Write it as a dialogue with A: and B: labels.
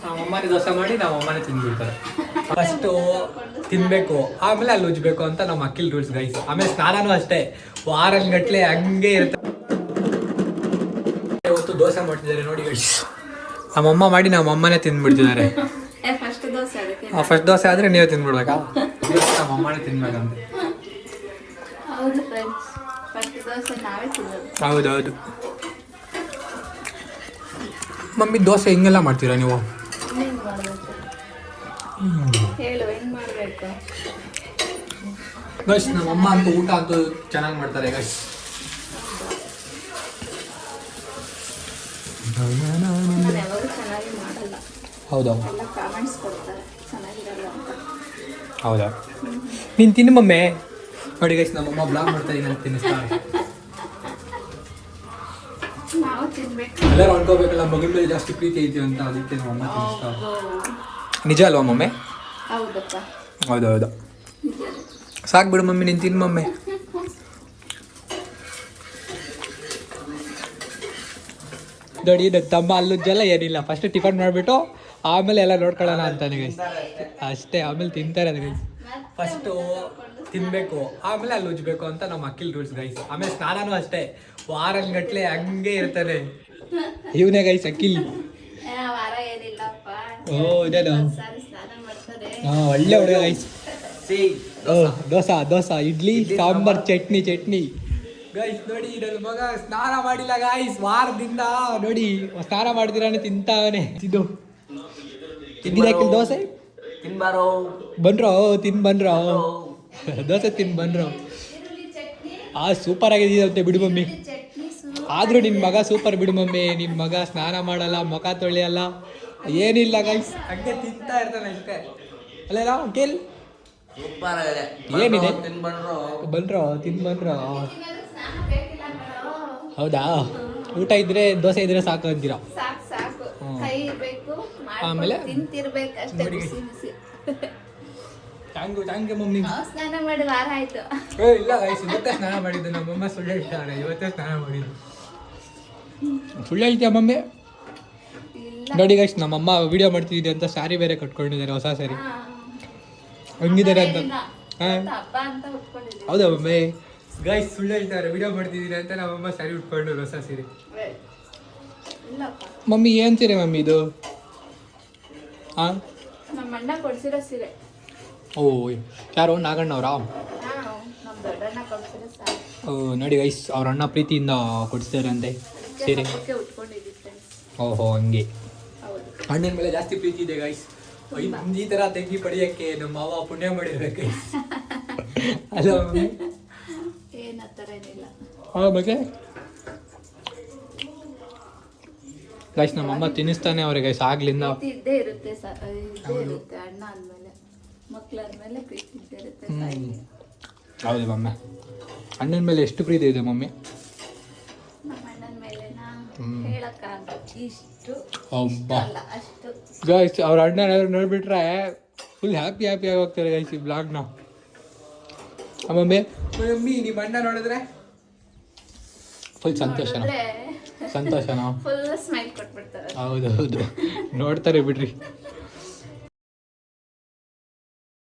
A: ನಮ್ಮಮ್ಮನೇ ದೋಸೆ ಮಾಡಿ ನಮ್ಮಮ್ಮನೇ ತಿಂದ್ಬಿಡ್ತಾರೆ. ಫಸ್ಟು ತಿನ್ಬೇಕು ಆಮೇಲೆ ಅಲ್ಲಿ ಉಜ್ಬೇಕು ಅಂತ ನಮ್ಮ ಅಕ್ಕಿಲ್ ರೂಲ್ಸ್ ಗೈಸ್. ಆಮೇಲೆ ಸ್ನಾನನೂ ಅಷ್ಟೇ ವಾರಗಟ್ಲೆ ಹಂಗೆ ಇರುತ್ತೆ. ಇವತ್ತು ದೋಸೆ ಮಾಡ್ತಿದ್ದಾರೆ ನೋಡಿ ಗೈಸ್. ನಮ್ಮಮ್ಮ ಮಾಡಿ ನಮ್ಮಮ್ಮನೇ ತಿಂದ್ಬಿಡ್ತಿದ್ದಾರೆ. ಫಸ್ಟ್ ದೋಸೆ ಆದ್ರೆ ನೀವೇ ತಿಂದ್ಬಿಡ್ಬೇಕಾ? ನಮ್ಮಮ್ಮನೇ ತಿನ್ಬೇಕಂತ. ಹೌದೌದು. ಮಮ್ಮಿ ದೋಸೆ ಹಿಂಗೆಲ್ಲ ಮಾಡ್ತೀರಾ ನೀವು? ಗೈಸ್ ನಮ್ಮಮ್ಮ ಅಂತೂ ಊಟ ಅಂತೂ ಚೆನ್ನಾಗಿ ಮಾಡ್ತಾರೆ ಗೈಸ್. ಹೌದಾ ಹೌದಾ? ನೀನು ತಿನ್ನು ಮಮ್ಮೆ. ನೋಡಿ ಗೈಸ್ ನಮ್ಮಮ್ಮ ಬ್ಲಾಗ್ ಮಾಡ್ತಾ ಇದ್ದೀನಿ ಅಂತ ತಿನ್ನಿಸ್ತಾರೆ. ಎಲ್ಲರೂ ಅನ್ಕೋಬೇಕಲ್ಲ ಮಗನ ಮೇಲೆ ಜಾಸ್ತಿ ಪ್ರೀತಿ ಐತಿ ಅಂತ, ಅದಕ್ಕೆ ನಮ್ಮಮ್ಮ ತಿನ್ನಿಸ್ತಾರೆ. ನಿಜ ಅಲ್ವಾ ಮಮ್ಮೆ? ಹೌದೌದು. ಸಾಕು ಬಿಡು ಮಮ್ಮಿ, ನೀನು ತಿನ್ನು ಮಮ್ಮೆ. ನೋಡಿ ನನ್ನ ತಮ್ಮ ಅಲ್ಲುಜ್ಜೆಲ್ಲ ಏನಿಲ್ಲ, ಫಸ್ಟ್ ಟಿಫನ್ ಮಾಡಿಬಿಟ್ಟು ಆಮೇಲೆ ಎಲ್ಲ ನೋಡ್ಕೊಳ್ಳೋಣ ಅಂತಾನೆ ಗೈಸ್ ಅಷ್ಟೇ. ಆಮೇಲೆ ತಿಂತಾರೆ ಅದು ಗೈಸ್. ಫಸ್ಟು ತಿನ್ನಬೇಕು ಆಮೇಲೆ ಅಲ್ಲಿ ಉಜ್ಬೇಕು ಅಂತ ನಮ್ಮ ಅಕ್ಕಿಲ್ ರೂಲ್ಸ್ ಗೈಸ್. ಆಮೇಲೆ ಸ್ನಾನನೂ ಅಷ್ಟೇ ವಾರಗಟ್ಲೆ ಹಂಗೆ ಇರ್ತಾನೆ ಇವನೇ ಗೈಸ್ ಅಕ್ಕಿಲ್. ಓ ಇದೇನು ಒಳ್ಳೆ ಹುಡುಗ ಗೈಸ್. ದೋಸಾ ಇಡ್ಲಿ ಸಾಂಬಾರ್ ಚಟ್ನಿ ಗೈಸ್. ನೋಡಿ ನನ್ನ ಮಗ ಸ್ನಾನ ಮಾಡಿಲ್ಲ ಗೈಸ್ ವಾರದಿಂದ. ನೋಡಿ ಸ್ನಾನ ಮಾಡ್ದಿರಾನೆ ತಿಂತಾವನೆ. ತಿಂದಿರಾಕಿಲ್ ದೋಸೆ ಬನ್ರೋ ದೋಸೆ ತಿನ್ ಬನ್ರೋ. ಸೂಪರ್ ಆಗಿದೆಯಂತೆ ಬಿಡು ಮಮ್ಮಿ. ಆದ್ರೂ ನಿನ್ನ ಮಗ ಸೂಪರ್ ಬಿಡು ಮಮ್ಮಿ. ನಿನ್ನ ಮಗ ಸ್ನಾನ ಮಾಡಲ್ಲ, ಮುಖ ತೊಳೆಯಲ್ಲ, ಏನಿಲ್ಲ ಗೈಸ್, ಹಂಗೆ ತಿಂತಾ ಇರ್ತಾನೆ ಅಷ್ಟೇ. ಅಲ್ಲ ಕೇಳಿ ಏನಿದೆ ಬನ್ರೋ ತಿನ್ ಬನ್ರೋ. ಹೌದಾ? ಊಟ ಇದ್ರೆ ದೋಸೆ ಇದ್ರೆ ಸಾಕು ಅಂತೀರಾ? ಆಮೇಲೆ ಥ್ಯಾಂಕ್ ಯು ಮಮ್ಮಿ.
B: ಸ್ನಾನ ಮಾಡಿ ವಾರ ಆಯ್ತು.
A: ಇಲ್ಲ ಗೈಸ್ ಇವತ್ತೇ ಸ್ನಾನ ಮಾಡಿದ್ದು. ನಮ್ಮಮ್ಮ ಸುಳ್ಳು ಹೇಳ್ತಾರೆ, ಇವತ್ತೇ ಸ್ನಾನ ಮಾಡಿದ್ದು. ಸುಳ್ಳು ಹೇಳ್ತೀಯ ಮಮ್ಮಿ? ನೋಡಿ ಗೈಸ್ ನಮ್ಮಮ್ಮ ವಿಡಿಯೋ ಮಾಡ್ತಿದ್ದೀವಿ ಅಂತ ಸ್ಯಾರಿ ಬೇರೆ ಕಟ್ಕೊಂಡಿದ್ದಾರೆ, ಹೊಸ ಸ್ಯಾರಿ ಹಂಗಿದ್ದಾರೆ ಅಂತ. ಹೌದಾ ಮಮ್ಮಿ? ಗೈಸ್ ಸುಳ್ಳು ಹೇಳ್ತಾರೆ, ವಿಡಿಯೋ ಮಾಡ್ತಿದ್ದೀನಿ ಅಂತ ನಮ್ಮಮ್ಮ ಸ್ಯಾರಿ ಉಟ್ಕೊಂಡು ಹೊಸ ಸೀರೆ. ಮಮ್ಮಿ ಏನ್ ಸೀರೆ ಮಮ್ಮಿ ಇದು? ಓ ಯಾರು ನಾಗಣ್ಣವ್ರಾ? ನೋಡಿ ಗೈಸ್ ಅವ್ರ ಅಣ್ಣ ಪ್ರೀತಿಯಿಂದ ಕೊಡಿಸ್ತಾರೆ ಅಂತೆ ಸೀರೆ. ಓಹೋ ಹಂಗೆ ಅಣ್ಣನ ಮೇಲೆ ಜಾಸ್ತಿ ಪ್ರೀತಿ ಇದೆ ಗೈಸ್. ಈ ತರ ತೆಗಿ ಪಡೆಯಕ್ಕೆ ನಮ್ಮ ಮಾವ ಪುಣ್ಯ ಮಾಡಿರ್ಬೇಕು ಅಲ್ಲ ಮಮ್ಮಿ? ಮತ್ತೆ ಗೈಸ್ ನಮ್ಮಮ್ಮ ತಿನ್ನಿಸ್ತಾನೆ ಅವ್ರಿಗೆ ಗೈಸ್ ಆಗ್ಲಿಂದ. ಹೌದು ಮಮ್ಮಿ. ಅಣ್ಣನ ಮೇಲೆ ಎಷ್ಟು ಪ್ರೀತಿ ಇದೆ ಮಮ್ಮಿ? ಗೈಸ್ ಅವ್ರ ಅಣ್ಣ ನೋಡ್ಬಿಟ್ರೆ ಫುಲ್ ಹ್ಯಾಪಿ ಆಗಿ ಹೋಗ್ತಾರೆ ಗೈಸ್ ಈ ಬ್ಲಾಗ್ನ. ಮಮ್ಮಿ ನಿಮ್ಮ ಅಣ್ಣ ನೋಡಿದ್ರೆ ಫುಲ್ ಸಂತೋಷನಾ? ಹೌದೌದು ನೋಡ್ತಾರೆ ಬಿಡ್ರಿ.